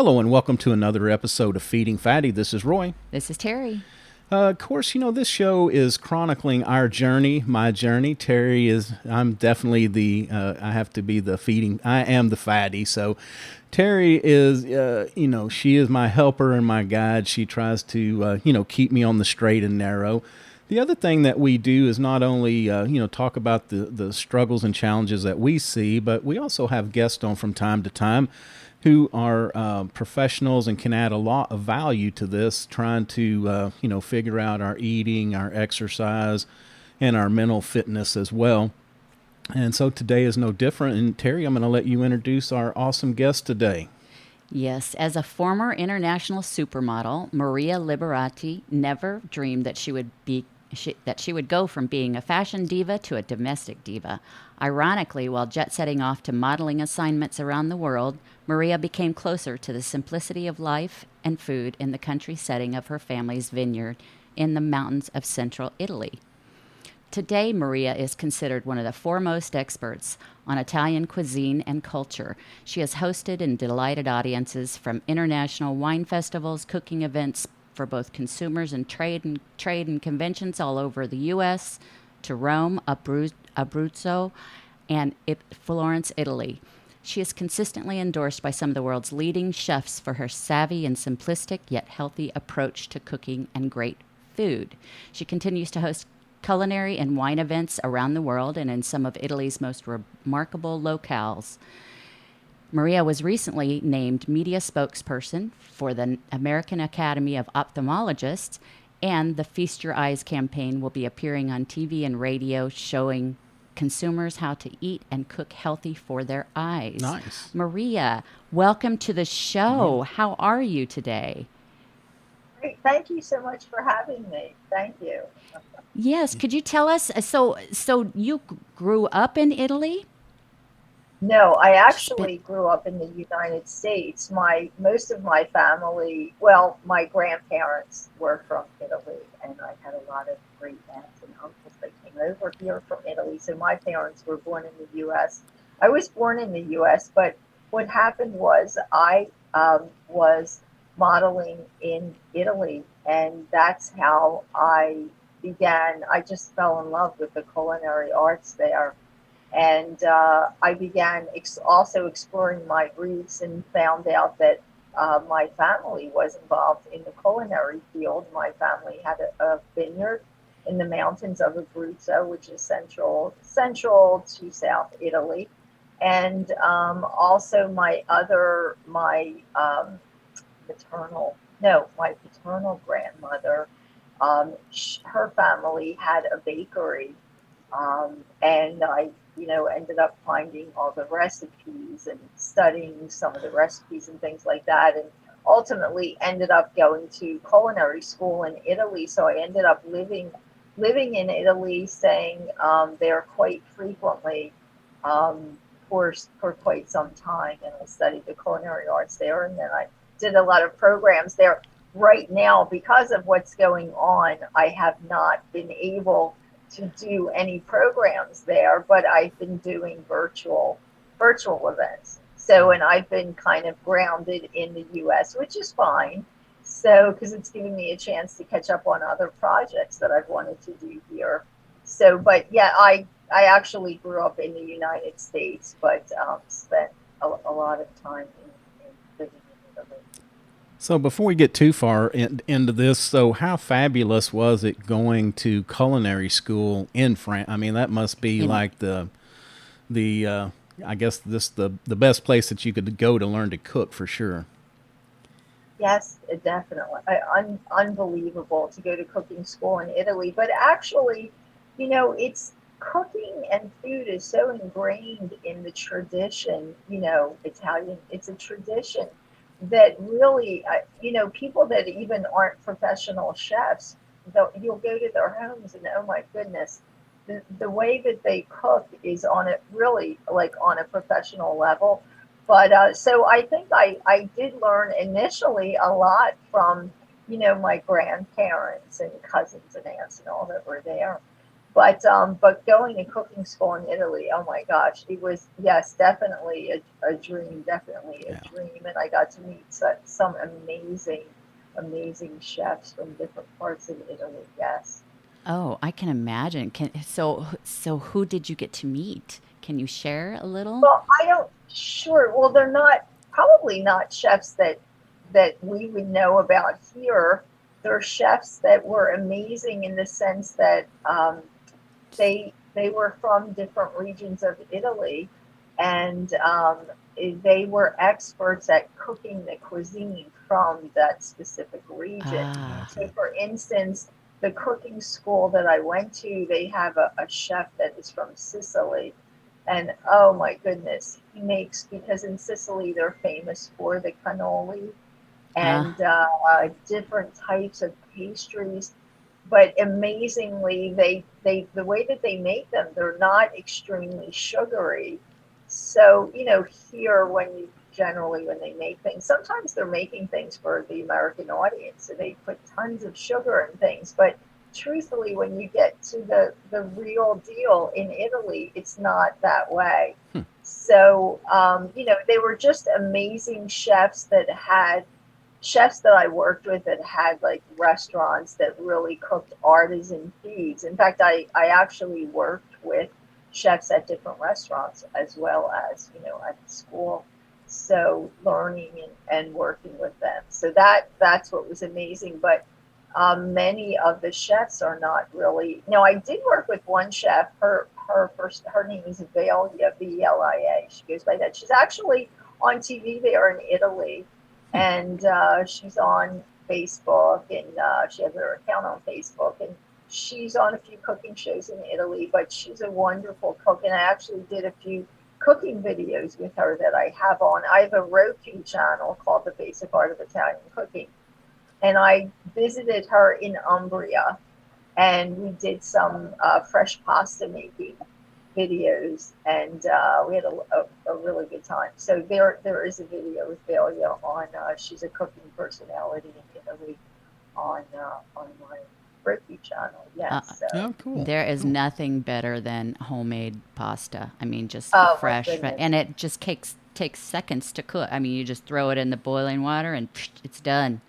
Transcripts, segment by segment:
Hello and welcome to another episode of Feeding Fatty. This is Roy. This is Terry. Of course, this show is chronicling our journey, my journey. I'm definitely I have to be I am the fatty. So Terry is, she is my helper and my guide. She tries to, keep me on the straight and narrow. The other thing that we do is not only, talk about the struggles and challenges that we see, but we also have guests on from time to time who are professionals and can add a lot of value to this, trying to, figure out our eating, our exercise, and our mental fitness as well. And so today is no different. And Terry, I'm going to let you introduce our awesome guest today. Yes, as a former international supermodel, Maria Liberati never dreamed that she would go from being a fashion diva to a domestic diva. Ironically, while jet-setting off to modeling assignments around the world, Maria became closer to the simplicity of life and food in the country setting of her family's vineyard in the mountains of central Italy. Today, Maria is considered one of the foremost experts on Italian cuisine and culture. She has hosted and delighted audiences from international wine festivals, cooking events for both consumers and trade and conventions all over the U.S., to Rome, Abruzzo, and Florence, Italy. She is consistently endorsed by some of the world's leading chefs for her savvy and simplistic yet healthy approach to cooking and great food. She continues to host culinary and wine events around the world and in some of Italy's most remarkable locales. Maria was recently named media spokesperson for the American Academy of Ophthalmologists, and the Feast Your Eyes campaign will be appearing on TV and radio showing consumers how to eat and cook healthy for their eyes. Nice. Maria, welcome to the show. How are you today? Great. Thank you so much for having me. Thank you. Yes, could you tell us, so you grew up in Italy? No, I Spit. actually grew up in the United States. Most of my family, well, my grandparents were from Italy, and I had a lot of great aunts and uncles that came over here from Italy. So my parents were born in the U.S. I was born in the U.S., but what happened was I was modeling in Italy, and that's how I began. I just fell in love with the culinary arts there, and I began also exploring my roots and found out that my family was involved in the culinary field. My family had a vineyard in the mountains of Abruzzo, which is central to South Italy. And also my paternal grandmother, her family had a bakery, and I, ended up finding all the recipes and studying some of the recipes and things like that, and ultimately ended up going to culinary school in Italy. So I ended up living in Italy, staying there quite frequently, for quite some time, and I studied the culinary arts there, and then I did a lot of programs there. Right now, because of what's going on, I have not been able to do any programs there, but I've been doing virtual events. So, and I've been kind of grounded in the US, which is fine. So, because it's giving me a chance to catch up on other projects that I've wanted to do here. So, but yeah, I actually grew up in the United States, but spent a lot of time in living in Italy. So before we get too far into this, so how fabulous was it going to culinary school in France? I mean, that must be In like the I guess the best place that you could go to learn to cook for sure. Yes, definitely. Unbelievable to go to cooking school in Italy. But actually, it's cooking and food is so ingrained in the tradition, Italian, it's a tradition that really, people that even aren't professional chefs, though you'll go to their homes and oh my goodness, the way that they cook is on a really like on a professional level. But so I think I did learn initially a lot from, my grandparents and cousins and aunts and all that were there. But going to cooking school in Italy, oh my gosh, it was, yes, definitely a dream, definitely a Yeah. dream. And I got to meet some amazing, amazing chefs from different parts of Italy. Yes. Oh, I can imagine. So who did you get to meet? Can you share a little? Well, I don't, sure. Well, they're not, probably not chefs that we would know about here. They're chefs that were amazing in the sense that they were from different regions of Italy, and they were experts at cooking the cuisine from that specific region. Ah, So, for instance, the cooking school that I went to, they have a chef that is from Sicily. And oh my goodness, he makes, because in Sicily they're famous for the cannoli ah, and different types of pastries. But amazingly, they the way that they make them, they're not extremely sugary. So, here when they make things, sometimes they're making things for the American audience, so they put tons of sugar in things. But truthfully, when you get to the real deal in Italy, it's not that way. So, they were just amazing chefs that I worked with that had like restaurants that really cooked artisan foods. In fact, I actually worked with chefs at different restaurants as well as, at the school. So learning and working with them. So that's what was amazing. But many of the chefs are not really. Now, I did work with one chef. Her name is Velia, Velia. She goes by that. She's actually on TV there in Italy, and she's on Facebook, and she has her account on Facebook, and she's on a few cooking shows in Italy. But she's a wonderful cook, and I actually did a few cooking videos with her that I have on. I have a Roku channel called The Basic Art of Italian Cooking, and I visited her in Umbria, and we did some fresh pasta making videos, and we had a really good time. So there is a video with Velia on. She's a cooking personality in Italy on my Roku channel. uh, Yes. So, Oh, cool. there is Cool. nothing better than homemade pasta. I mean, just oh my fresh, goodness. and it just takes seconds to cook. I mean, you just throw it in the boiling water and it's done.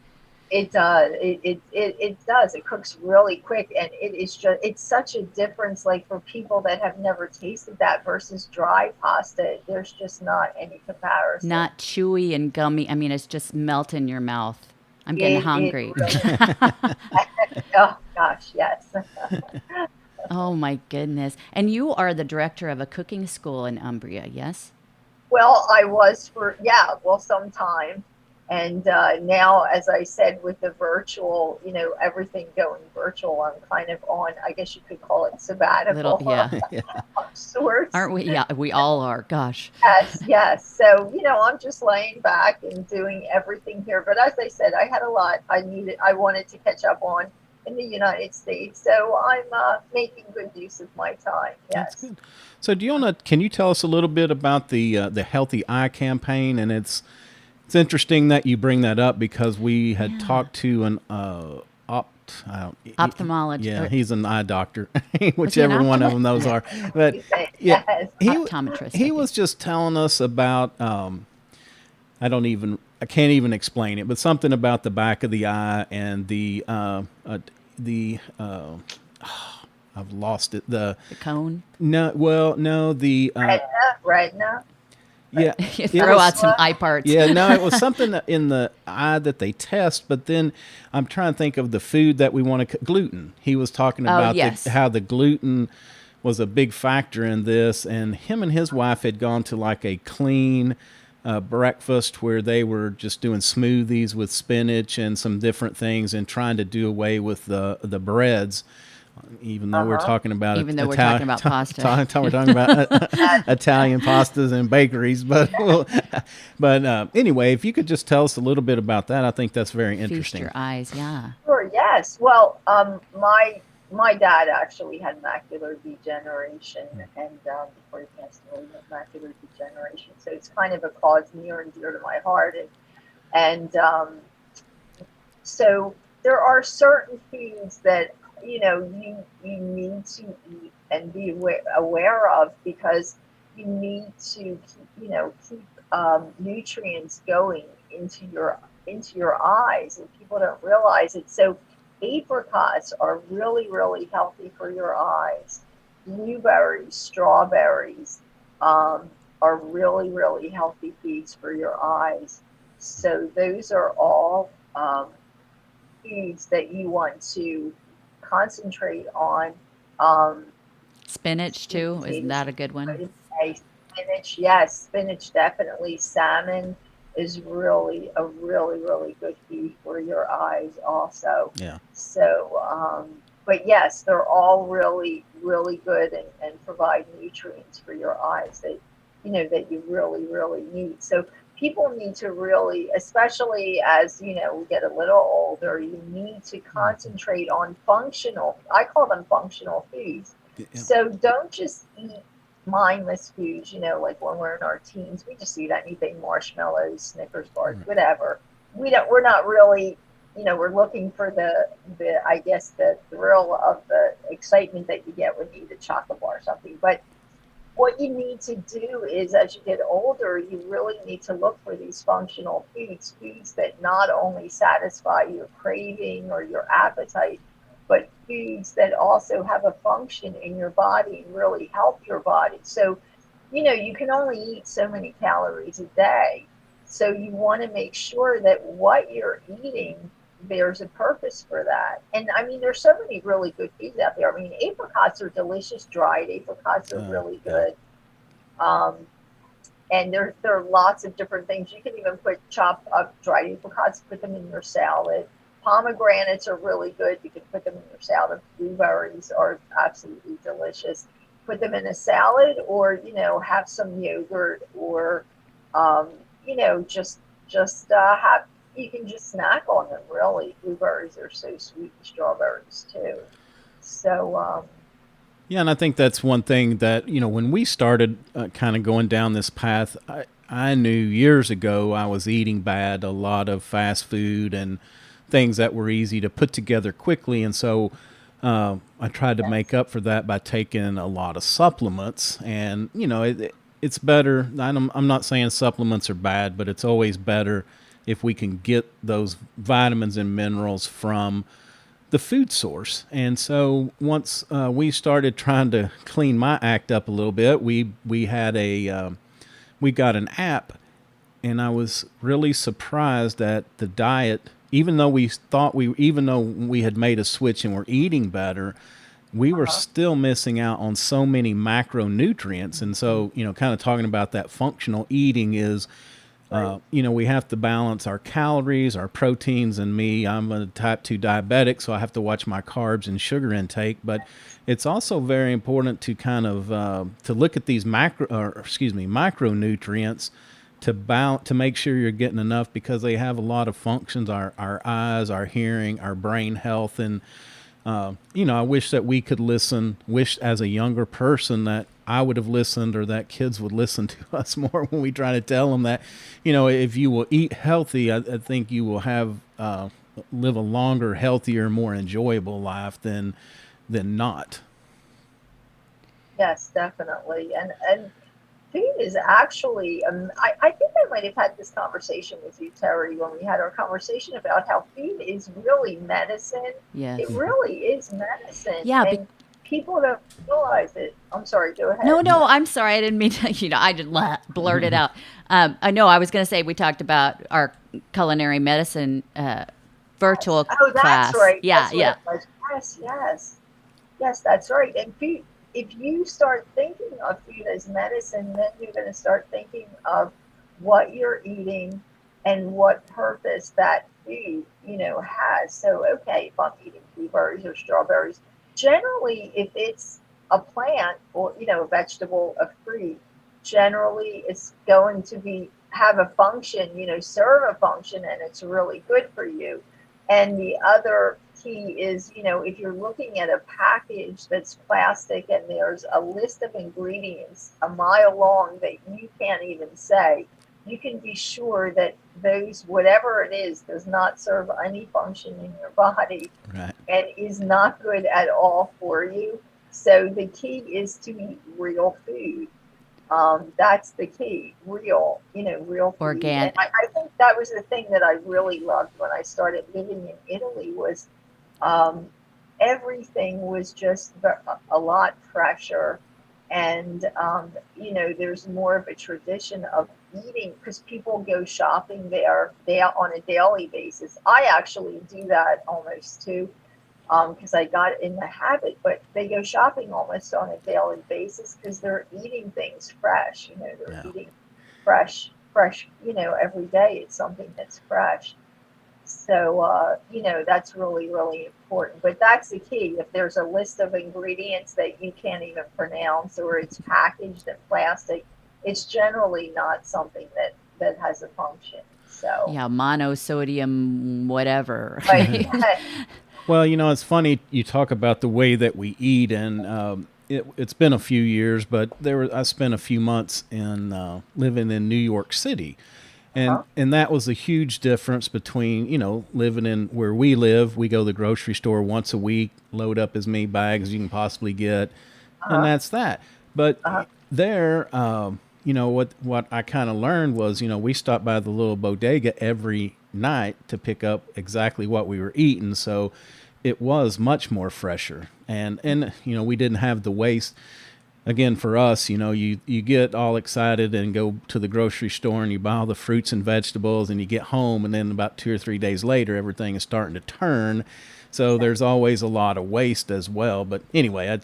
It does. It does. It cooks really quick, and it's such a difference. Like for people that have never tasted that versus dry pasta, there's just not any comparison. Not chewy and gummy. I mean, it's just melt in your mouth. I'm getting It hungry. really. Oh gosh, yes. Oh my goodness. And you are the director of a cooking school in Umbria, yes? Well, I was for, yeah, well, some time. And now, as I said, with the virtual, everything going virtual, I'm kind of on, I guess you could call it Little, sabbatical yeah. of sorts. Aren't we? Yeah, we all are. Gosh. Yes, yes. So, I'm just laying back and doing everything here. But as I said, I had a lot I wanted to catch up on in the United States. So I'm making good use of my time. That's Yes. good. So, can you tell us a little bit about the Healthy Eye campaign? And it's interesting that you bring that up because we had Yeah. talked to an Ophthalmologist. yeah, he's an eye doctor, Was he an whichever one of ophthalmologist? them those Yeah. are. But yeah, Yes. he Optometrist, I he think. was just telling us about I can't even explain it, but something about the back of the eye and the I've lost it. The cone. No, the Retina. yeah, You it throw was out some eye parts. yeah, no, it was something in the eye that they test, but then I'm trying to think of the food that we want to gluten. He was talking Oh, about yes. how the gluten was a big factor in this, and him and his wife had gone to like a clean breakfast where they were just doing smoothies with spinach and some different things and trying to do away with the breads. Even though we're Uh-huh. talking about Even though we're talking about pasta. we're talking about Italian pastas and bakeries, but anyway, if you could just tell us a little bit about that, I think that's very Feast interesting. your eyes. Yeah. Sure, yes. Well, my dad actually had macular degeneration, and before he passed away, he had macular degeneration. So it's kind of a cause near and dear to my heart, and so there are certain foods that you need to eat and be aware of, because you need to keep nutrients going into your eyes, and people don't realize it. So apricots are really, really healthy for your eyes. Blueberries, strawberries, um, are really, really healthy foods for your eyes. So those are all foods that you want to concentrate on. Um, Spinach sweet too, isn't potatoes, that a good one? I would say spinach, yes, spinach definitely. Salmon is really, really good food for your eyes also. Yeah. So, but yes, they're all really, really good, and provide nutrients for your eyes that you really, really need. So people need to really, especially as we get a little older, you need to concentrate on functional. I call them functional foods. Yeah. So don't just eat mindless foods, like when we're in our teens, we just eat anything, marshmallows, Snickers bars, Right. whatever. We're not really, we're looking for I guess, the thrill of the excitement that you get when you eat a chocolate bar or something. But what you need to do is, as you get older, you really need to look for these functional foods that not only satisfy your craving or your appetite, but foods that also have a function in your body and really help your body. So, you can only eat so many calories a day. So you want to make sure that what you're eating, there's a purpose for that. And I mean, there's so many really good foods out there. I mean, apricots are delicious. Dried apricots are really Yeah. good. Um, and there are lots of different things. You can even put chopped up dried apricots, put them in your salad. Pomegranates are really good. You can put them in your salad. Blueberries are absolutely delicious. Put them in a salad, or have some yogurt, or um, have, you can just snack on them. Really, blueberries are so sweet, and strawberries too. So Yeah, and I think that's one thing that, when we started kind of going down this path, I knew years ago I was eating bad, a lot of fast food and things that were easy to put together quickly. And so I tried to make yes, up for that by taking a lot of supplements. And, it's better. I'm not saying supplements are bad, but it's always better if we can get those vitamins and minerals from the food source. And so once we started trying to clean my act up a little bit, we had we got an app, and I was really surprised at the diet. Even though we had made a switch and were eating better, we were uh-huh, still missing out on so many macronutrients. And so, kind of talking about that functional eating is right, we have to balance our calories, our proteins, and me. I'm a type 2 diabetic, so I have to watch my carbs and sugar intake. But it's also very important to kind of to look at these micronutrients to make sure you're getting enough, because they have a lot of functions: our eyes, our hearing, our brain health. And I wish that we could wish as a younger person that I would have listened, or that kids would listen to us more when we try to tell them that, if you will eat healthy, I think you will live a longer, healthier, more enjoyable life than not. yes, definitely. And food is actually, I think I might have had this conversation with you, Terry, when we had our conversation about how food is really medicine. It Yes. really is medicine, Yeah. and people don't realize it. I'm sorry, go No, ahead. no, I'm sorry. I didn't mean to, I just blurted out. I know I was going to say we talked about our culinary medicine Yes. virtual Oh, that's class. right. Yeah, That's what yeah. it was. Yes, yes. Yes, that's right. And food, if you start thinking of food as medicine, then you're going to start thinking of what you're eating and what purpose that food, has. So, okay, if I'm eating blueberries or strawberries, generally, if it's a plant, or, a vegetable, a fruit, generally it's going to have a function, serve a function, and it's really good for you. And the other key is, if you're looking at a package that's plastic and there's a list of ingredients a mile long that you can't even say, you can be sure that those, whatever it is, does not serve any function in your body Right. and is not good at all for you. So the key is to eat real food. That's the key, real, real food. And Organic. I think that was the thing that I really loved when I started living in Italy was um, everything was just a lot fresher. And, there's more of a tradition of eating because people go shopping there on a daily basis. I actually do that almost too because I got in the habit, but they go shopping almost on a daily basis because they're eating things fresh. They're Yeah. eating fresh, every day it's something that's fresh. So, that's really, really important. But that's the key. If there's a list of ingredients that you can't even pronounce or it's packaged in plastic, it's generally not something that has a function. So, Yeah, monosodium, whatever. right. Well, it's funny you talk about the way that we eat, and it's been a few years, but I spent a few months in living in New York City, and Uh-huh. and that was a huge difference between living in where we live. We go to the grocery store once a week, load up as many bags as you can possibly get, and Uh-huh. that's that. But Uh-huh. there, what I kind of learned was, we stopped by the little bodega every night to pick up exactly what we were eating. So it was much more fresher, and we didn't have the waste. Again, for us, you get all excited and go to the grocery store and you buy all the fruits and vegetables and you get home and then about 2 or 3 days later everything is starting to turn. So there's always a lot of waste as well. But anyway, I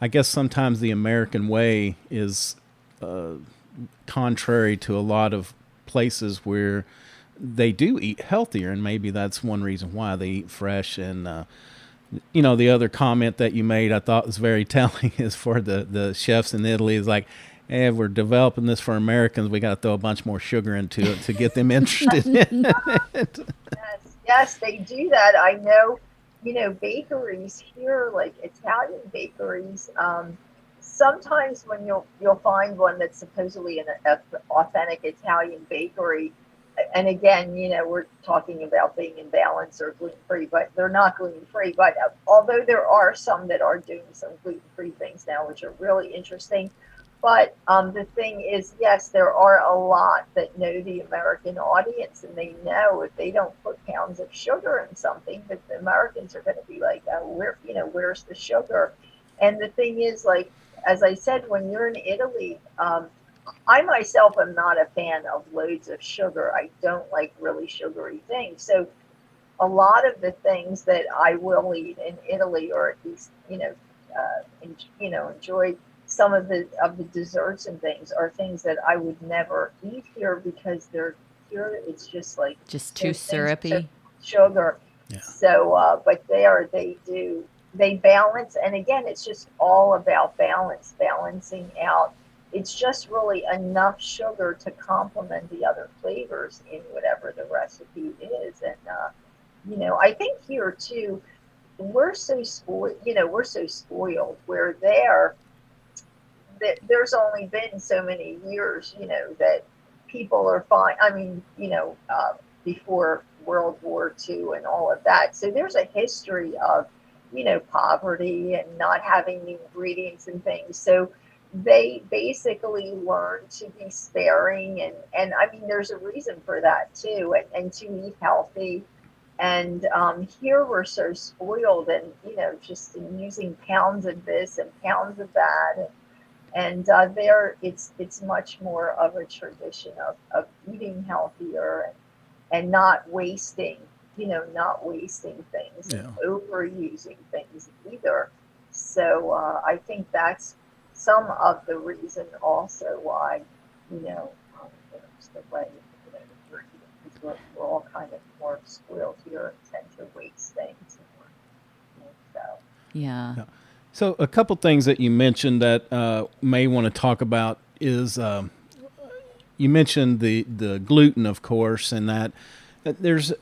guess sometimes the American way is contrary to a lot of places where they do eat healthier, and maybe that's one reason why they eat fresh. And the other comment that you made I thought was very telling is for the chefs in Italy is like, hey, if we're developing this for Americans, we got to throw a bunch more sugar into it to get them interested in it. Yes, they do that. I know, bakeries here, like Italian bakeries. Sometimes when you'll find one that's supposedly an authentic Italian bakery, and again, we're talking about being in balance or gluten free, but they're not gluten free. But although there are some that are doing some gluten free things now, which are really interesting. But the thing is, yes, there are a lot that know the American audience, and they know if they don't put pounds of sugar in something, that the Americans are going to be like, oh, where's the sugar? And the thing is, like, as I said, when you're in Italy, I myself am not a fan of loads of sugar. I don't like really sugary things. So a lot of the things that I will eat in Italy, or at least enjoy some of the desserts and things, are things that I would never eat here because they're here. It's just like Just too syrupy. sugar. Yeah. So, but they balance, and again, it's just all about balancing out. It's just really enough sugar to complement the other flavors in whatever the recipe is. And I think here too, we're so spoiled. We're so spoiled. Where there's only been so many years, that people are fine. I mean, before World War II and all of that. So there's a history of, poverty and not having the ingredients and things. So they basically learn to be sparing, and I mean there's a reason for that too, and to eat healthy. And here we're so spoiled, and just in using pounds of this and pounds of that, and there it's much more of a tradition of eating healthier, and not wasting things, Yeah. and overusing things either. So I think that's some of the reason also why, there's the way, we're eating, because we're all kind of more spoiled here and tend to waste things more. So, Yeah. Yeah. So a couple things that you mentioned that may want to talk about is you mentioned the gluten, of course, and that there's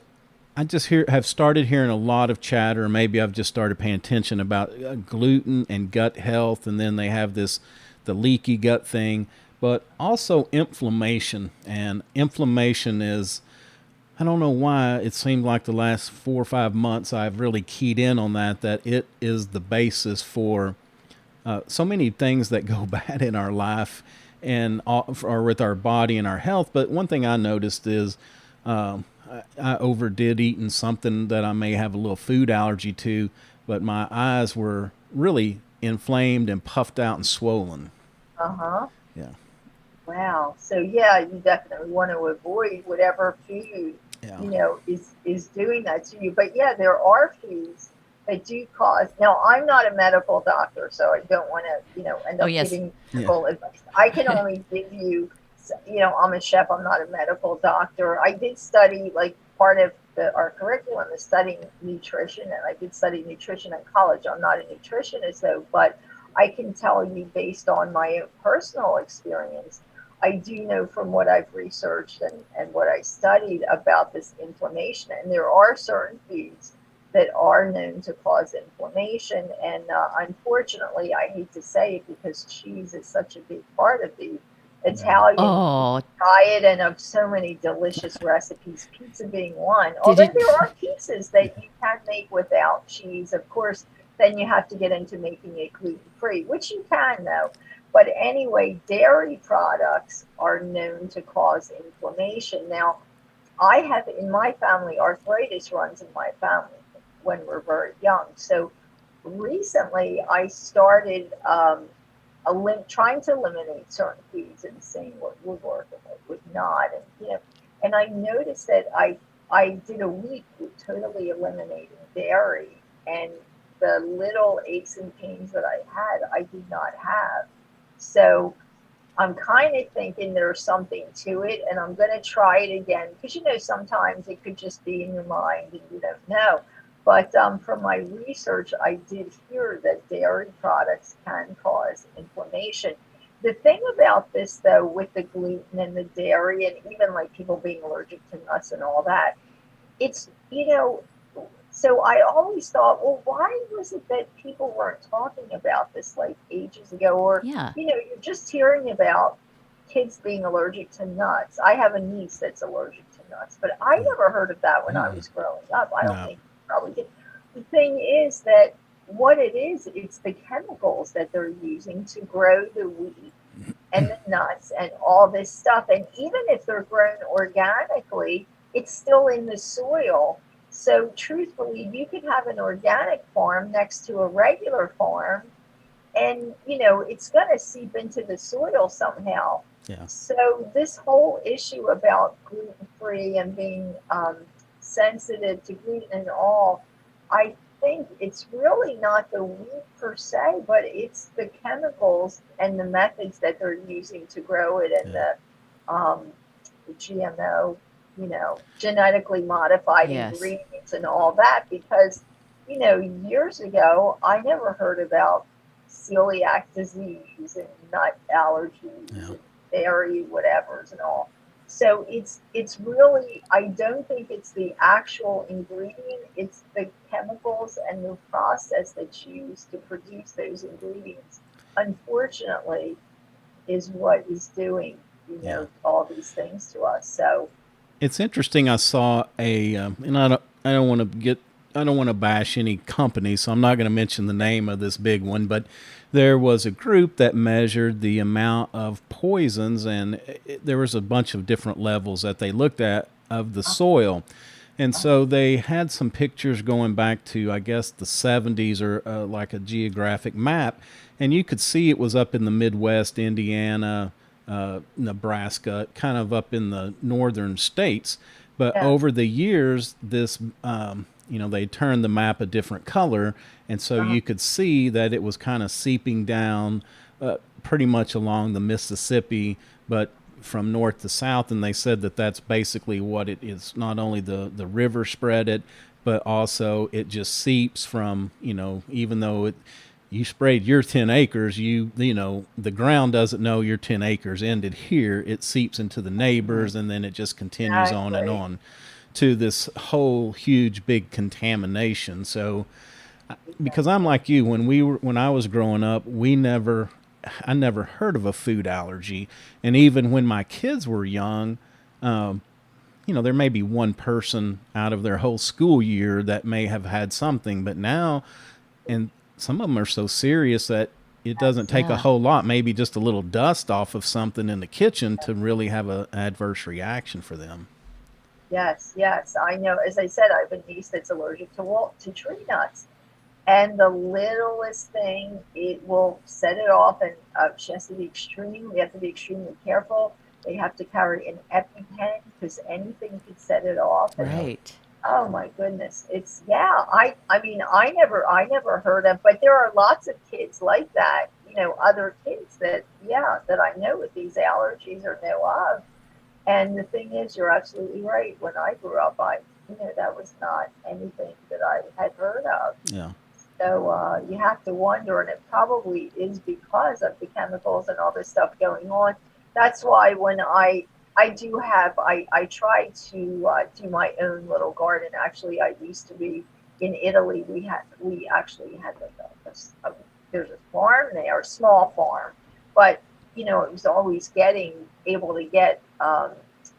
I just have started hearing a lot of chatter. Maybe I've just started paying attention about gluten and gut health, and then they have the leaky gut thing. but also inflammation. And inflammation is, I don't know why it seemed like the last 4 or 5 months I've really keyed in on that it is the basis for so many things that go bad in our life and or with our body and our health. But one thing I noticed is I overdid eating something that I may have a little food allergy to, but my eyes were really inflamed and puffed out and swollen. Uh-huh. Yeah. Wow. So yeah, you definitely want to avoid whatever food, Yeah. is doing that to you. But yeah, there are foods that do cause. Now, I'm not a medical doctor, so I don't want to, end Oh, up yes. giving Yeah. medical advice. I can only give you, I'm a chef. I'm not a medical doctor. I did study, like, part of our curriculum is studying nutrition, and I did study nutrition in college. I'm not a nutritionist though, but I can tell you based on my own personal experience, I do know from what I've researched and what I studied about this inflammation. And there are certain foods that are known to cause inflammation. And unfortunately, I hate to say it because cheese is such a big part of the Italian Oh, diet and of so many delicious recipes, pizza being one. did Although it? there are pizzas that you can make without cheese, of course, then you have to get into making it gluten-free, which you can though. But anyway, dairy products are known to cause inflammation. Now, I have in my family, arthritis runs in my family when we're very young. So recently I started trying to eliminate certain foods and seeing what would work and what would not. And, and I noticed that I did a week with totally eliminating dairy, and the little aches and pains that I had, I did not have. So I'm kind of thinking there's something to it, and I'm going to try it again because sometimes it could just be in your mind and you don't know. But from my research, I did hear that dairy products can cause inflammation. The thing about this, though, with the gluten and the dairy, and even like people being allergic to nuts and all that, it's, so I always thought, well, why was it that people weren't talking about this like ages ago? Or, Yeah. you're just hearing about kids being allergic to nuts. I have a niece that's allergic to nuts, but I never heard of that when I was growing up. I don't No. think you probably did. The thing is that what it is, it's the chemicals that they're using to grow the wheat and the nuts and all this stuff. And even if they're grown organically, it's still in the soil. So truthfully, you could have an organic farm next to a regular farm, and it's going to seep into the soil somehow. Yeah. So this whole issue about gluten-free and being sensitive to gluten and all, I think it's really not the wheat per se, but it's the chemicals and the methods that they're using to grow it, and the GMO, genetically modified Yes. ingredients and all that. Because, years ago, I never heard about celiac disease and nut allergies and dairy whatevers and all. So it's really, I don't think it's the actual ingredient, it's the chemicals and the process that's used to produce those ingredients, unfortunately, is what is doing, all these things to us. So It's interesting. I saw and I don't want to I don't want to bash any company, so I'm not going to mention the name of this big one, but there was a group that measured the amount of poisons, and there was a bunch of different levels that they looked at of the soil. And so they had some pictures going back to, I guess, the 70s, or like a geographic map, and you could see it was up in the Midwest, Indiana, Nebraska, kind of up in the northern states. But yeah, over the years, this, they turned the map a different color, and so you could see that it was kind of seeping down pretty much along the Mississippi, but from north to south. And they said that that's basically what it is. Not only the river spread it, but also it just seeps from, even though you sprayed your 10 acres, the ground doesn't know your 10 acres ended here. It seeps into the neighbors, and then it just continues on and exactly. on to this whole huge big contamination. So because I'm like you, when I was growing up, we never I never heard of a food allergy. And even when my kids were young, there may be one person out of their whole school year that may have had something, but now, and some of them are so serious that it doesn't take a Yeah. whole lot, maybe just a little dust off of something in the kitchen to really have an adverse reaction for them. Yes, yes, I know. As I said, I have a niece that's allergic to tree nuts, and the littlest thing, it will set it off. And she has to be extreme. We have to be extremely careful. They have to carry an EpiPen because anything could set it off. And Yeah. Right. oh my goodness, it's yeah. I mean, I never heard of, but there are lots of kids like that. Other kids that I know with these allergies or know of. And the thing is, you're absolutely right. When I grew up, that was not anything that I had heard of. Yeah. So you have to wonder, and it probably is because of the chemicals and all this stuff going on. That's why when I try to do my own little garden. Actually, I used to be in Italy. We actually had there's a farm there, a small farm, but it was always able to get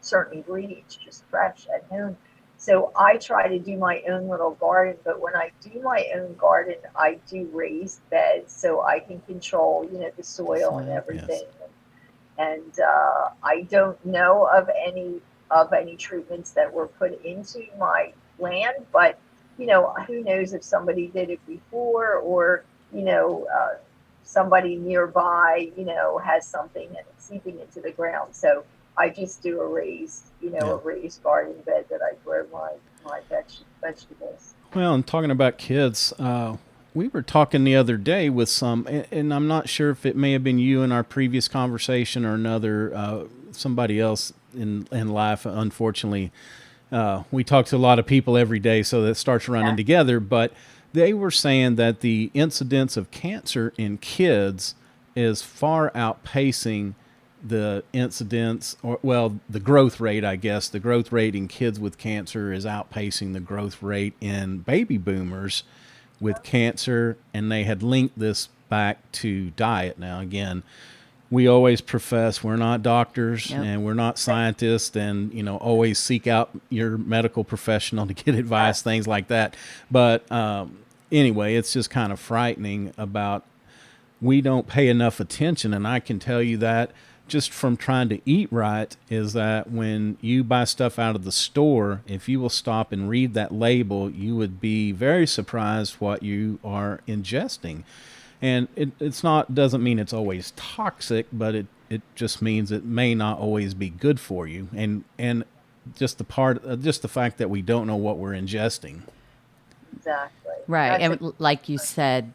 certain ingredients just fresh at home. So I try to do my own little garden, but when I do my own garden, I do raised beds so I can control, the soil and Soil, everything. yes. And I don't know of any treatments that were put into my land, but who knows if somebody did it before, or somebody nearby, has something and it's seeping into the ground. So I just do a Yeah. raised garden bed that I grow my vegetables. Well, and talking about kids, we were talking the other day with and I'm not sure if it may have been you in our previous conversation or another, somebody else in life. Unfortunately, we talk to a lot of people every day, so that starts running Yeah. together. But they were saying that the incidence of cancer in kids is far outpacing the incidence, or well, the growth rate, I guess. The growth rate in kids with cancer is outpacing the growth rate in baby boomers with cancer, and they had linked this back to diet. Now, again, we always profess we're not doctors Yep. and we're not scientists, and always seek out your medical professional to get advice, things like that. But anyway, it's just kind of frightening about we don't pay enough attention, and I can tell you that just from trying to eat right is that when you buy stuff out of the store, if you will stop and read that label, you would be very surprised what you are ingesting. And it's not doesn't mean it's always toxic, but it just means it may not always be good for you. And just the fact that we don't know what we're ingesting. Exactly. Right. That's And like you said,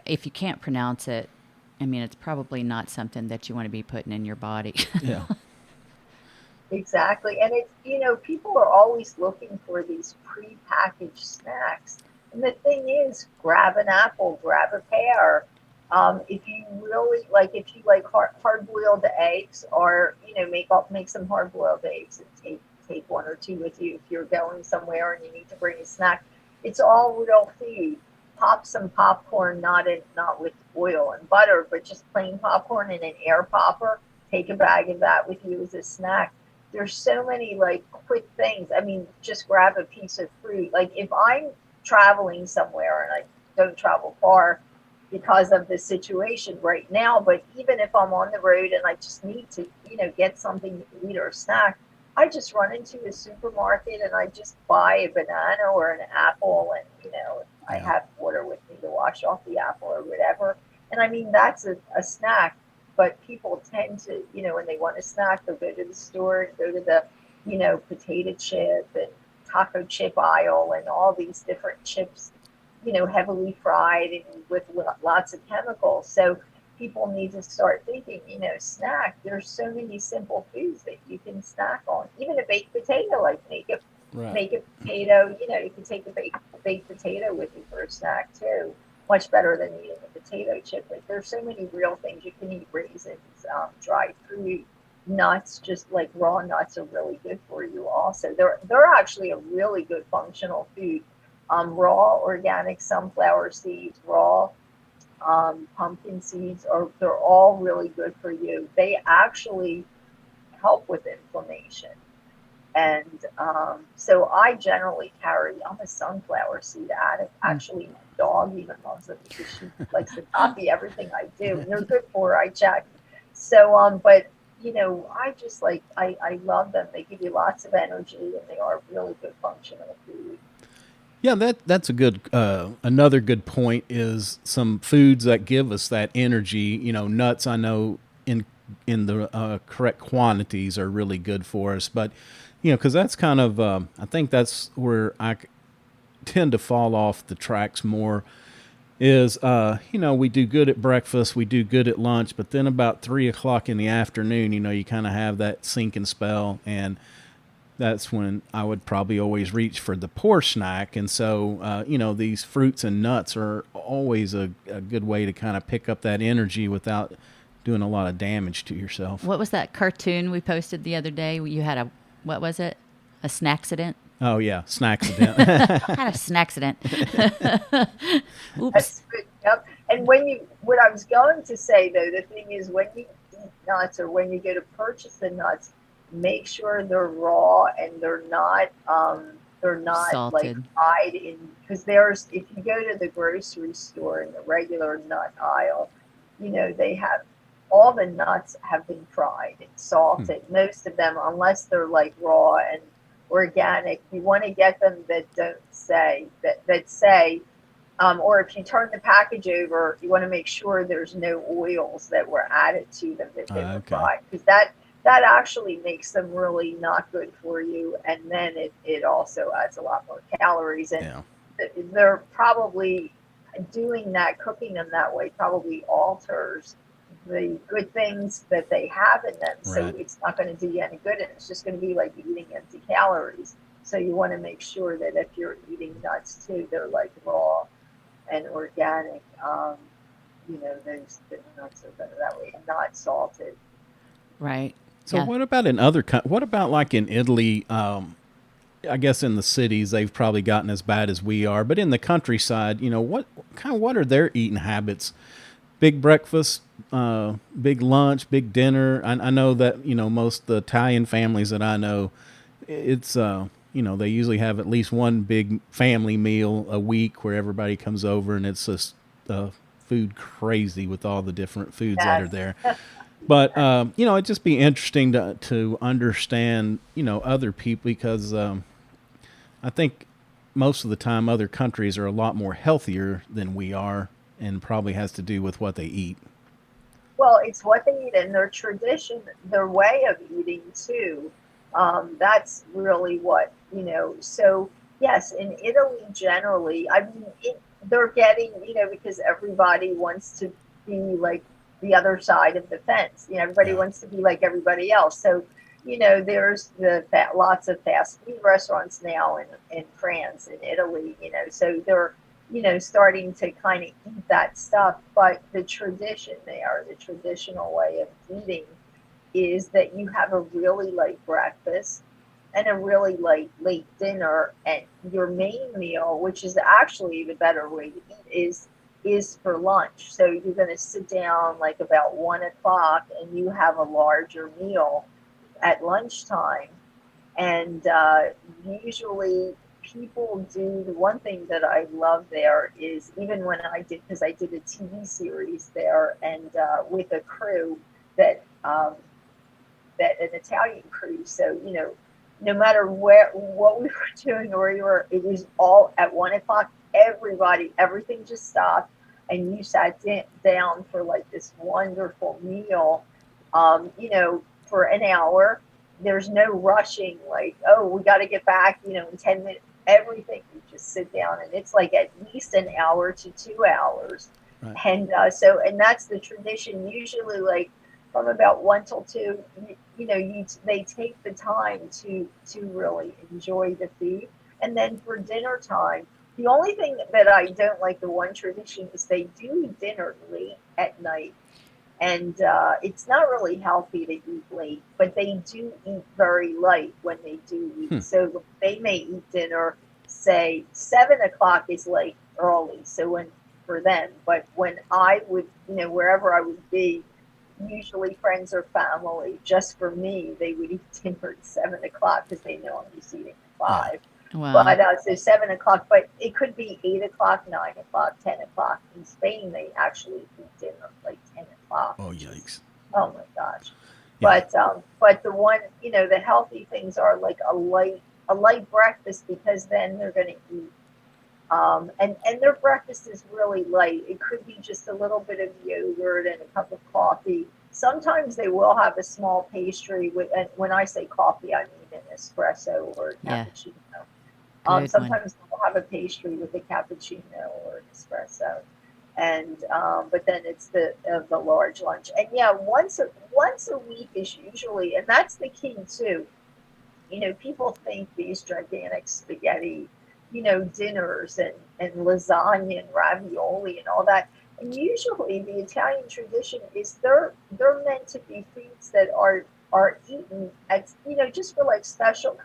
if you can't pronounce it, I mean, it's probably not something that you want to be putting in your body. Yeah. Exactly. And it's, people are always looking for these pre-packaged snacks. And the thing is, grab an apple, grab a pear. If you really if you like hard-boiled eggs, or, make some hard-boiled eggs and take one or two with you if you're going somewhere and you need to bring a snack. It's all real food. Pop some popcorn, not with oil and butter, but just plain popcorn in an air popper. Take a bag of that with you as a snack. There's so many quick things. I mean, just grab a piece of fruit. Like if I'm traveling somewhere, and I don't travel far because of the situation right now, but even if I'm on the road and I just need to, get something to eat or a snack, I just run into a supermarket and I just buy a banana or an apple, and I Yeah. have water with me to wash off the apple or whatever. And I mean, that's a snack, but people tend to, when they want a snack, they'll go to the store and go to the, potato chip and taco chip aisle and all these different chips, heavily fried and with lots of chemicals. So people need to start thinking, snack. There's so many simple foods that you can on. Even a baked potato, Right. make a potato. You can take a baked potato with you for a snack too. Much better than eating a potato chip. But there's so many real things you can eat: raisins, dried fruit, nuts. Just like raw nuts are really good for you. Also, they're actually a really good functional food. Raw organic sunflower seeds, raw pumpkin seeds they're all really good for you. They actually help with inflammation. And so I generally carry, I'm a sunflower seed addict. Actually, my dog even loves them because she likes to copy everything I do. And they're good for her, I checked. So, but, I just I love them. They give you lots of energy and they are really good functional food. Yeah, that's a good another good point is some foods that give us that energy. Nuts I know in the correct quantities are really good for us, but because that's kind of I think that's where tend to fall off the tracks more is we do good at breakfast, we do good at lunch, but then about 3 o'clock in the afternoon, you kind of have that sinking spell, and that's when I would probably always reach for the poor snack. And so, these fruits and nuts are always a good way to kind of pick up that energy without doing a lot of damage to yourself. What was that cartoon we posted the other day? You had what was it? A snacksident? Oh, yeah, snacksident. Had a snacksident. Oops. That's good. Yep. And what I was going to say though, the thing is when you eat nuts or when you go to purchase the nuts, make sure they're raw and they're not Salted. like fried in, because if you go to the grocery store in the regular nut aisle, they have all the nuts have been fried and salted. Most of them, unless they're like raw and organic, you want to get them that don't say that say or if you turn the package over, you want to make sure there's no oils that were added to them that they were fried, because that actually makes them really not good for you, and then it also adds a lot more calories, and they're probably cooking them that way probably alters the good things that they have in them. So it's not going to do you any good, and it's just going to be like eating empty calories. So you want to make sure that if you're eating nuts too, they're like raw and organic. Those the nuts are better that way and not salted. Right. So what about what about like in Italy? I guess in the cities they've probably gotten as bad as we are, but in the countryside, what are their eating habits? Big breakfast, big lunch, big dinner. I know that most of the Italian families that I know, it's they usually have at least one big family meal a week where everybody comes over, and it's just food crazy with all the different foods that are there. But it'd just be interesting to understand other people, because I think most of the time other countries are a lot more healthier than we are, and probably has to do with what they eat. Well, it's what they eat and their tradition, their way of eating too. That's really what, so yes, in Italy generally, I mean, they're getting, because everybody wants to be like the other side of the fence. Everybody wants to be like everybody else. So, there's lots of fast food restaurants now in France and Italy, so they're, starting to kind of eat that stuff. But the traditional way of eating is that you have a really light breakfast and a really late dinner, and your main meal, which is actually the better way to eat, is for lunch. So you're going to sit down like about 1 o'clock, and you have a larger meal at lunchtime. And usually people do, the one thing that I love there is, even when because I did a TV series there, and with a crew that an Italian crew. So, no matter what we were doing or it was all at 1 o'clock, everything just stopped, and you sat down for like this wonderful meal, for an hour. There's no rushing, like, oh, we got to get back, in 10 minutes. Everything, you just sit down, and it's like at least an hour to 2 hours. Right. And and that's the tradition. Usually, like from about 1 till 2, they take the time to really enjoy the food. And then for dinner time, the only thing that I don't like, the one tradition, is they do eat dinner late at night. And it's not really healthy to eat late, but they do eat very light when they do eat. So they may eat dinner, say 7 o'clock is like early. So when for them. But when I would, wherever I would be, usually friends or family, just for me, they would eat dinner at 7 o'clock because they know I'm used to eating at Yeah. 5. Wow. But so 7 o'clock, but it could be 8 o'clock, 9 o'clock, 10 o'clock. In Spain, they actually eat dinner like 10 o'clock. Oh, yikes. Oh my gosh. Yeah. But the one, the healthy things are like a light breakfast, because then they're going to eat. And their breakfast is really light. It could be just a little bit of yogurt and a cup of coffee. Sometimes they will have a small pastry with, and when I say coffee, I mean an espresso or a Yeah. cappuccino. Good one. Sometimes they'll have a pastry with a cappuccino or an espresso, and but then it's the large lunch. And yeah, once a week is usually, and that's the key too. People think these gigantic spaghetti, dinners and lasagna and ravioli and all that. And usually the Italian tradition is they're meant to be foods that are eaten at, just for like special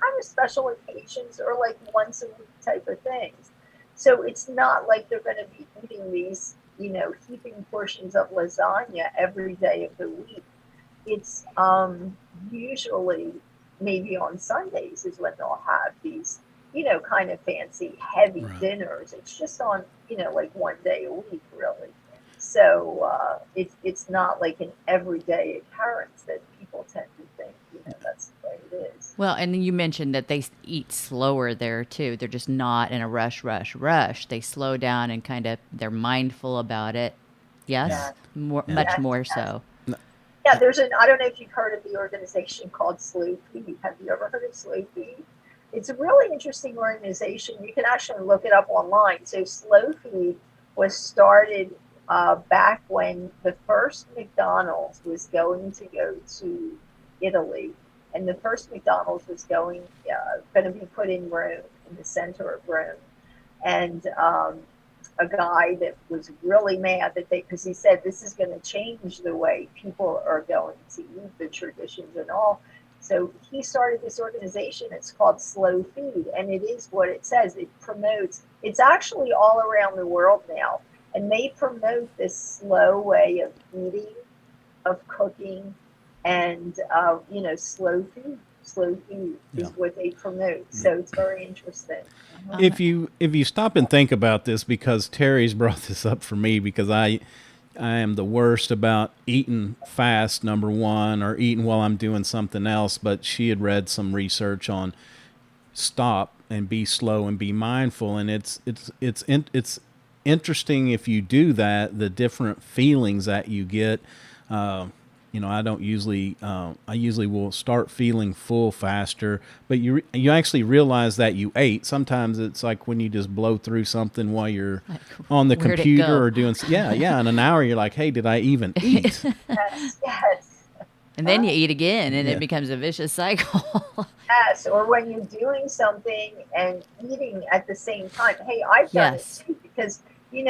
occasions, or like once a week type of things. So it's not like they're going to be eating these, heaping portions of lasagna every day of the week. It's usually maybe on Sundays is when they'll have these, kind of fancy, heavy Right. dinners. It's just on, like one day a week, really. So it's not like an everyday occurrence that people tend to think, that's the way it is. Well, and you mentioned that they eat slower there too. They're just not in a rush. They slow down and they're mindful about it. Yes, Yeah. more, Yeah. much Yes, more yes. so. Yeah, I don't know if you've heard of the organization called Slow Food. Have you ever heard of Slow Food? It's a really interesting organization. You can actually look it up online. So Slow Food was started back when the first McDonald's was going to go to Italy, and the first McDonald's was going to be put in Rome, in the center of Rome, and a guy that was really mad because he said this is going to change the way people are going to eat, the traditions and all. So he started this organization. It's called Slow Food, and it is what it says. It promotes. It's actually all around the world now, and they promote this slow way of eating, of cooking, and slow food. Slow food is what they promote. So it's very interesting. If you stop and think about this, because Terry's brought this up for me, because I am the worst about eating fast, number one, or eating while I'm doing something else. But she had read some research on stop and be slow and be mindful, and it's interesting if you do that, the different feelings that you get. I don't usually. I usually will start feeling full faster, but you actually realize that you ate. Sometimes it's like when you just blow through something while you're on the Where'd it go? computer or doing. Yeah. In an hour, you're like, hey, did I even eat? Yes. And then you eat again, and Yeah. it becomes a vicious cycle. Yes, or when you're doing something and eating at the same time. Hey, I've done Yes. it too, because you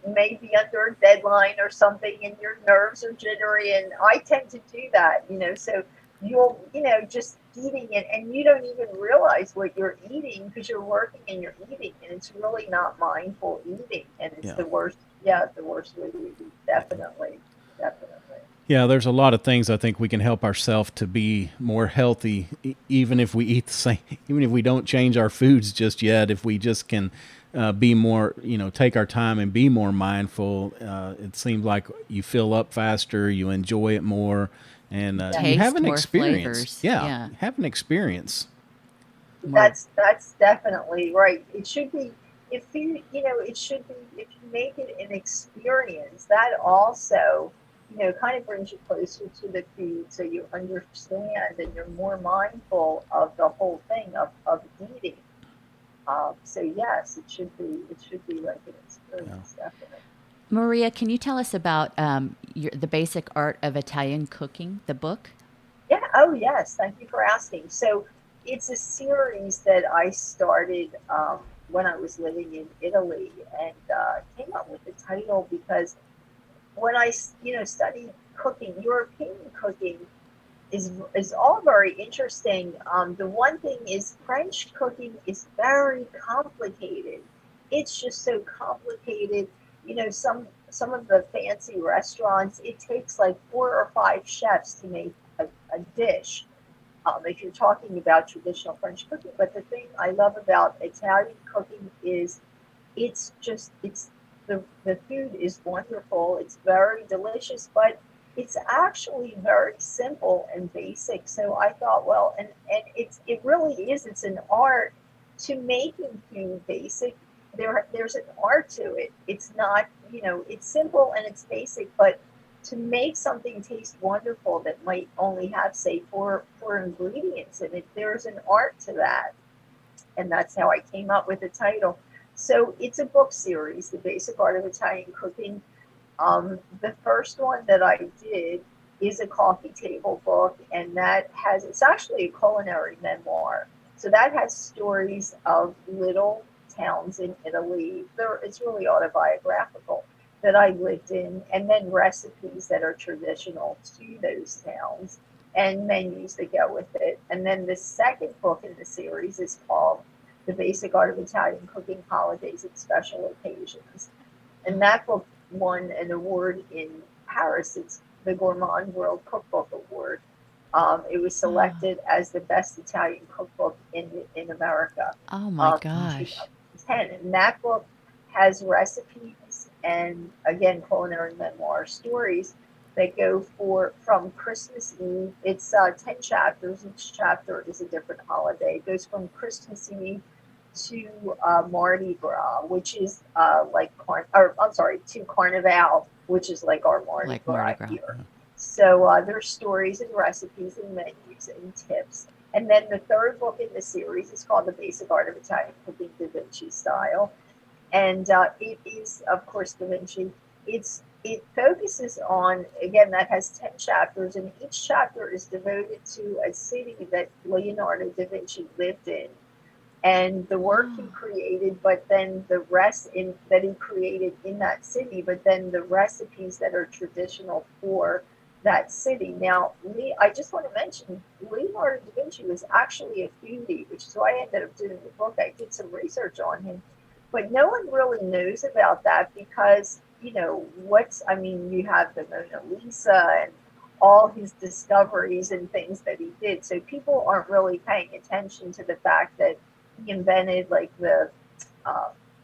may be under a deadline or something and your nerves are jittery, and I tend to do that, so you'll, just eating it and you don't even realize what you're eating because you're working and you're eating, and it's really not mindful eating, and it's the worst way to eat. Definitely. Yeah, there's a lot of things I think we can help ourselves to be more healthy, even if we eat the same, even if we don't change our foods just yet. If we just can be more, take our time and be more mindful, it seems like you fill up faster, you enjoy it more, and you Taste have an more experience. flavors. Yeah, Yeah. have an experience. That's definitely right. It should be, if it should be, if you make it an experience, that also, kind of brings you closer to the food, so you understand and you're more mindful of the whole thing of eating. So yes, it should be like an experience, definitely. Maria, can you tell us about the basic art of Italian cooking, the book? Yeah. Oh, yes. Thank you for asking. So it's a series that I started when I was living in Italy, and came up with the title because when I, studied cooking, European cooking is all very interesting. The one thing is French cooking is very complicated. It's just so complicated. some of the fancy restaurants, it takes like 4 or 5 chefs to make a dish. If you're talking about traditional French cooking, but the thing I love about Italian cooking is it's the food is wonderful. It's very delicious, but it's actually very simple and basic. So I thought, well, and it really is. It's an art to making food basic. There's an art to it. It's not, it's simple and it's basic, but to make something taste wonderful that might only have, say, four ingredients in it, there's an art to that. And that's how I came up with the title. So it's a book series, The Basic Art of Italian Cooking. The first one that I did is a coffee table book, and it's actually a culinary memoir. So that has stories of little towns in Italy. It's really autobiographical that I lived in, and then recipes that are traditional to those towns and menus that go with it. And then the second book in the series is called The Basic Art of Italian Cooking, Holidays and Special Occasions. And that book won an award in Paris. It's the Gourmand World Cookbook Award. It was selected as the best Italian cookbook in America. Oh my gosh. 2010. And that book has recipes and, again, culinary memoir stories that go from Christmas Eve. It's 10 chapters. Each chapter is a different holiday. It goes from Christmas Eve to Mardi Gras, which is to Carnival, which is like our Mardi Gras here. So there's stories and recipes and menus and tips. And then the third book in the series is called The Basic Art of Italian Cooking, Da Vinci Style. And it is, of course, Da Vinci. It focuses on, again, that has 10 chapters, and each chapter is devoted to a city that Leonardo da Vinci lived in and the work he created, but then the rest that he created in that city, but then the recipes that are traditional for that city. Now, I just want to mention, Leonardo da Vinci was actually a foodie, which is why I ended up doing the book. I did some research on him, but no one really knows about that because, you have the Mona Lisa and all his discoveries and things that he did. So people aren't really paying attention to the fact that he invented like the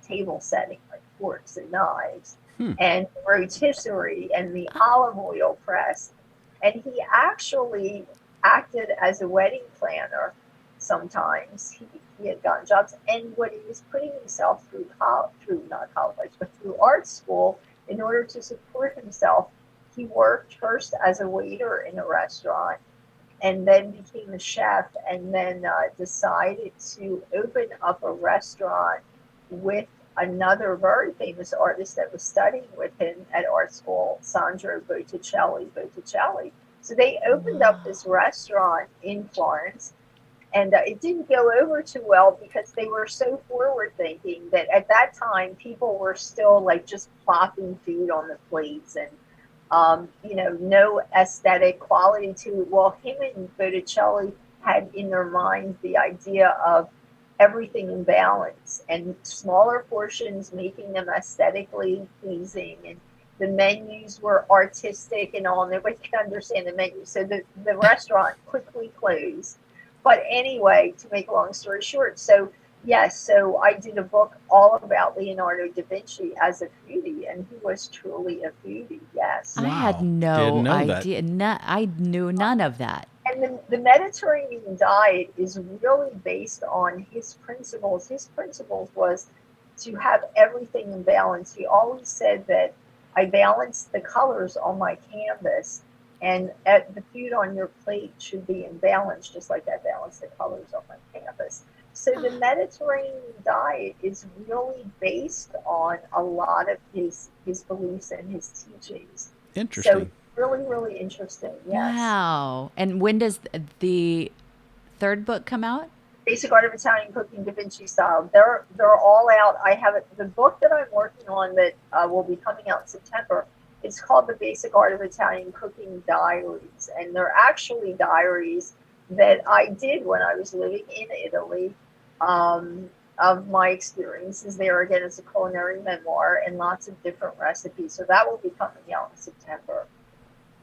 table setting, like forks and knives, and rotisserie and the olive oil press. And he actually acted as a wedding planner sometimes. He had gotten jobs. And when he was putting himself through art school in order to support himself, he worked first as a waiter in a restaurant and then became a chef, and then decided to open up a restaurant with another very famous artist that was studying with him at art school, Sandro Botticelli. So they opened up this restaurant in Florence, and it didn't go over too well because they were so forward thinking that at that time people were still like just plopping food on the plates and no aesthetic quality to it. Well, him and Botticelli had in their mind the idea of everything in balance and smaller portions, making them aesthetically pleasing. And the menus were artistic and all, and nobody could understand the menu. So the restaurant quickly closed. But anyway, to make a long story short, so I did a book all about Leonardo da Vinci as a foodie, and he was truly a foodie, yes. I had no idea. I knew none of that. And the Mediterranean diet is really based on his principles. His principles was to have everything in balance. He always said that I balanced the colors on my canvas, and the food on your plate should be in balance, just like I balance the colors on my canvas. So the Mediterranean diet is really based on a lot of his beliefs and his teachings. Interesting. So really, really interesting. Yes. Wow. And when does the third book come out? Basic Art of Italian Cooking, Da Vinci Style. They're all out. I have the book that I'm working on that will be coming out in September. It's called The Basic Art of Italian Cooking Diaries, and they're actually diaries that I did when I was living in Italy. of my experiences there. Again, it's a culinary memoir and lots of different recipes. So that will be coming out in September.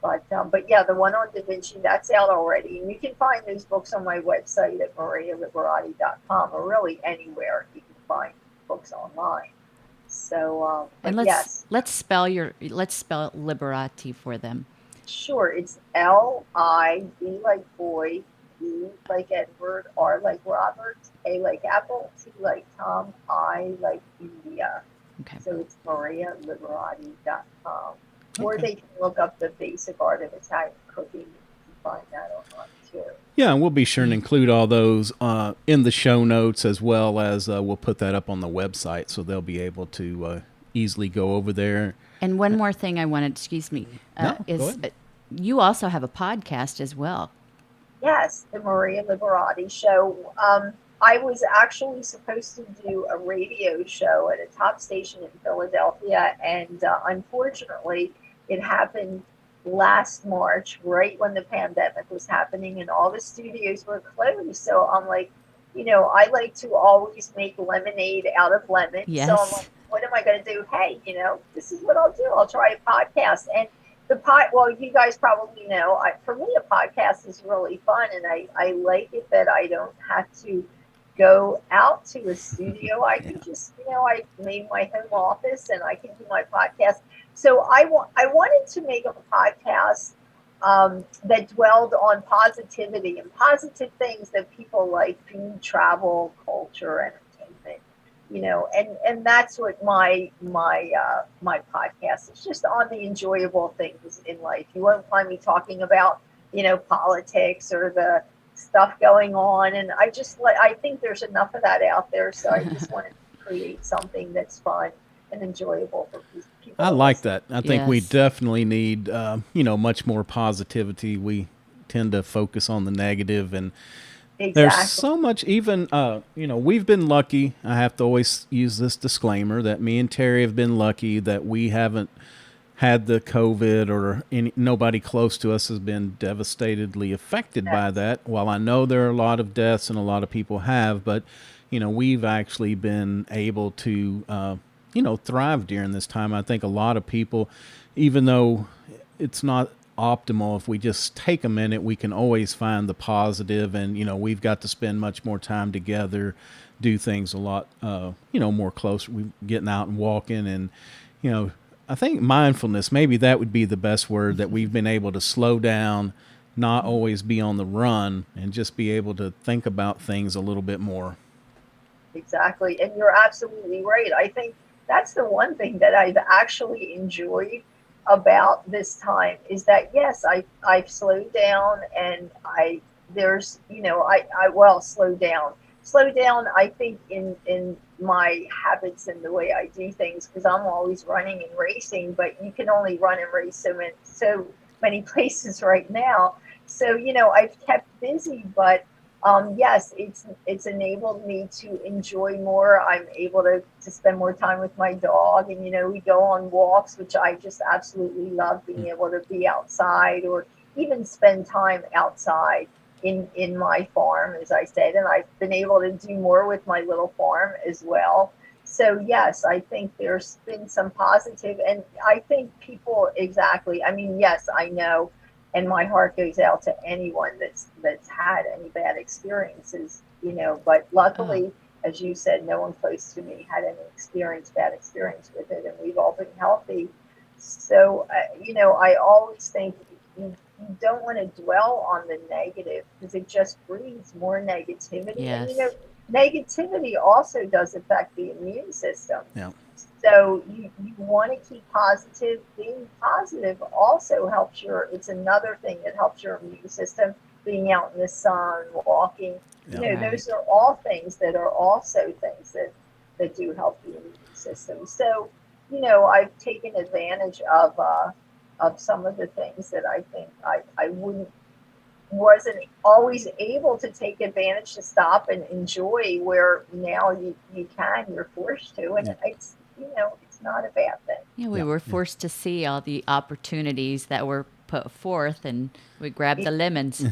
But yeah, the one on Da Vinci, that's out already. And you can find those books on my website at marialiberati.com, or really anywhere you can find books online. So, And but yes, let's spell Liberati for them. sure. It's L-I-B like boy, E like Edward, R like Robert, A like Apple, T like Tom, I like India. Okay. So it's marialiberati.com. Or Okay. they can look up the basic art of Italian cooking and find that online too. Yeah, and we'll be sure and include all those in the show notes, as well as we'll put that up on the website, so they'll be able to easily go over there. And one more thing I wanted, excuse me, No, go is ahead. you also have a podcast as well. Yes, the Maria Liberati show. I was actually supposed to do a radio show at a top station in Philadelphia, and unfortunately, it happened last March, right when the pandemic was happening, and all the studios were closed. So I'm like, I like to always make lemonade out of lemon. So I'm like, Yes. what am I going to do? Hey, this is what I'll do. I'll try a podcast. And well, you guys probably know, for me, a podcast is really fun, and I like it that I don't have to go out to a studio. I can just, I made my home office and I can do my podcast. So I wanted to make a podcast that dwelled on positivity and positive things that people like: food, travel, culture, entertainment. And that's what my podcast is, just on the enjoyable things in life. You won't find me talking about politics or the stuff going on, and I think there's enough of that out there, so I just wanted to create something that's fun and enjoyable for people. I like that. I think we Yes. definitely need, much more positivity. We tend to focus on the negative, and there's Exactly. so much. Even, we've been lucky. I have to always use this disclaimer that me and Terry have been lucky that we haven't had the COVID, or nobody close to us has been devastatedly affected by Yes. that. While I know there are a lot of deaths and a lot of people have, but we've actually been able to thrive during this time. I think a lot of people, even though it's not optimal, if we just take a minute, we can always find the positive. And we've got to spend much more time together, do things a lot more close. We getting out and walking, and I think mindfulness, maybe that would be the best word, that we've been able to slow down, not always be on the run, and just be able to think about things a little bit more. Exactly. And you're absolutely right. I think that's the one thing that I've actually enjoyed about this time, is that, yes, I've slowed down, and slow down, I think, in my habits and the way I do things, because I'm always running and racing, but you can only run and race so many places right now. So, I've kept busy, but yes, it's enabled me to enjoy more. I'm able to spend more time with my dog, and we go on walks, which I just absolutely love, being able to be outside, or even spend time outside in my farm, as I said. And I've been able to do more with my little farm as well. So yes, I think there's been some positive, and I think people, exactly. I mean, yes, I know, and my heart goes out to anyone that's had any bad experiences, But Oh, luckily, as you said, no one close to me had any bad experience with it, and we've all been healthy. So, I always think you don't want to dwell on the negative, because it just breeds more negativity. And yes. negativity also does affect the immune system. Yeah. So you want to keep positive. Being positive also it's another thing that helps your immune system. Being out in the sun, walking, Yeah. those Right. are all things that are also things that do help the immune system. So, I've taken advantage of some of the things that I think I wasn't always able to take advantage, to stop and enjoy, where now you're forced to, and Yeah. it's not a bad thing. Yeah, we Yeah. were Yeah. forced to see all the opportunities that were put forth, and we grab the lemons.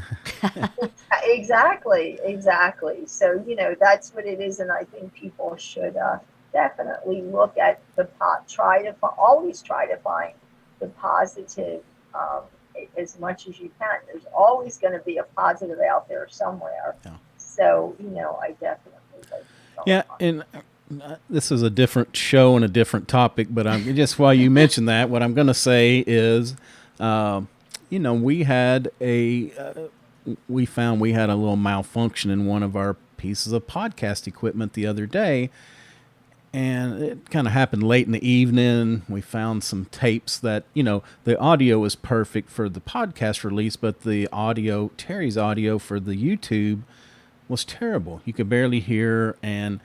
Exactly. So, that's what it is. And I think people should definitely look at the always try to find the positive as much as you can. There's always going to be a positive out there somewhere. Yeah. So, I definitely like Yeah, and this is a different show and a different topic, but I'm just while you mention that, what I'm going to say is, we had we found we had a little malfunction in one of our pieces of podcast equipment the other day, and it kind of happened late in the evening. We found some tapes that, the audio was perfect for the podcast release, but Terry's audio for the YouTube was terrible. You could barely hear, and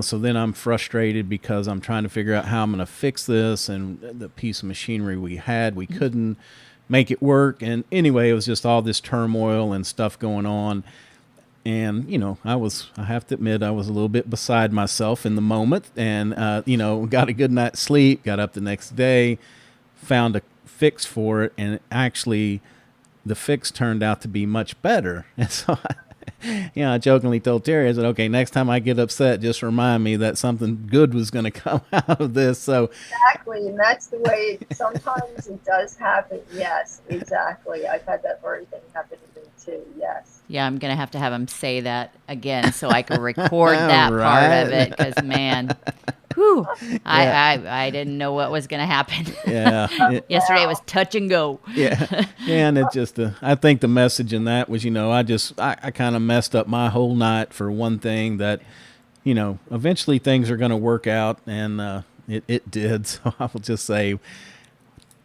so then I'm frustrated because I'm trying to figure out how I'm going to fix this, and the piece of machinery we couldn't make it work. And anyway, it was just all this turmoil and stuff going on. And, I have to admit, I was a little bit beside myself in the moment, and, got a good night's sleep, got up the next day, found a fix for it. And actually the fix turned out to be much better. And so I jokingly told Terry, I said, okay, next time I get upset, just remind me that something good was going to come out of this. So exactly, and that's the way sometimes it does happen. Yes, exactly. I've had that very thing happen to me too. Yes. Yeah, I'm going to have him say that again so I can record that part of it, because, man, whew, I didn't know what was going to happen. Yeah. Yesterday it was touch and go. Yeah. And it just, I think the message in that was, I kind of messed up my whole night for one thing that, eventually things are going to work out, and it did. So I will just say,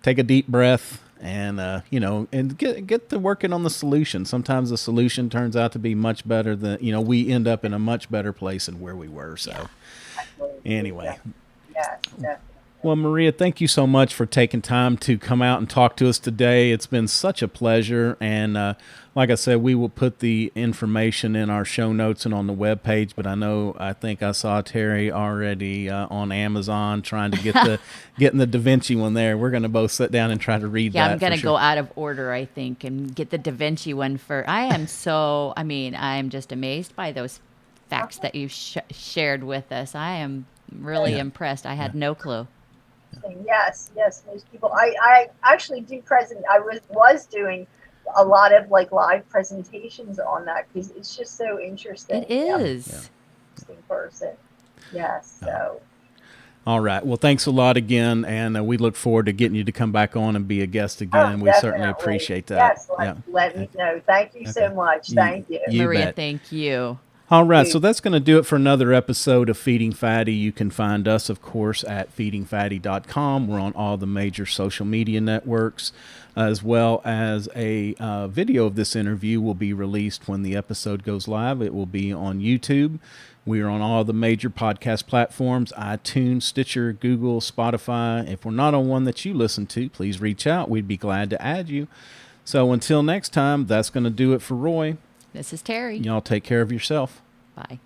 take a deep breath. And, and get to working on the solution. Sometimes the solution turns out to be much better than, we end up in a much better place than where we were. So anyway. Yes, definitely. Well, Maria, thank you so much for taking time to come out and talk to us today. It's been such a pleasure. And like I said, we will put the information in our show notes and on the webpage. But I think I saw Terry already on Amazon trying to getting the Da Vinci one there. We're going to both sit down and try to read that. Yeah, I'm going to go out of order, I think, and get the Da Vinci one for. I'm just amazed by those facts that you've shared with us. I am really impressed. I had no clue. Yes, most people. I actually do I was doing a lot of live presentations on that, because it's just so interesting. It is. Interesting person. Yes. So. All right. Well, thanks a lot again, and we look forward to getting you to come back on and be a guest again. We certainly appreciate that. Yes. Let me know. Thank you so much. Thank you, Maria. Bet. Thank you. All right, so that's going to do it for another episode of Feeding Fatty. You can find us, of course, at feedingfatty.com. We're on all the major social media networks, as well as a video of this interview will be released when the episode goes live. It will be on YouTube. We are on all the major podcast platforms, iTunes, Stitcher, Google, Spotify. If we're not on one that you listen to, please reach out. We'd be glad to add you. So until next time, that's going to do it for Roy. This is Terry. Y'all take care of yourself. Bye.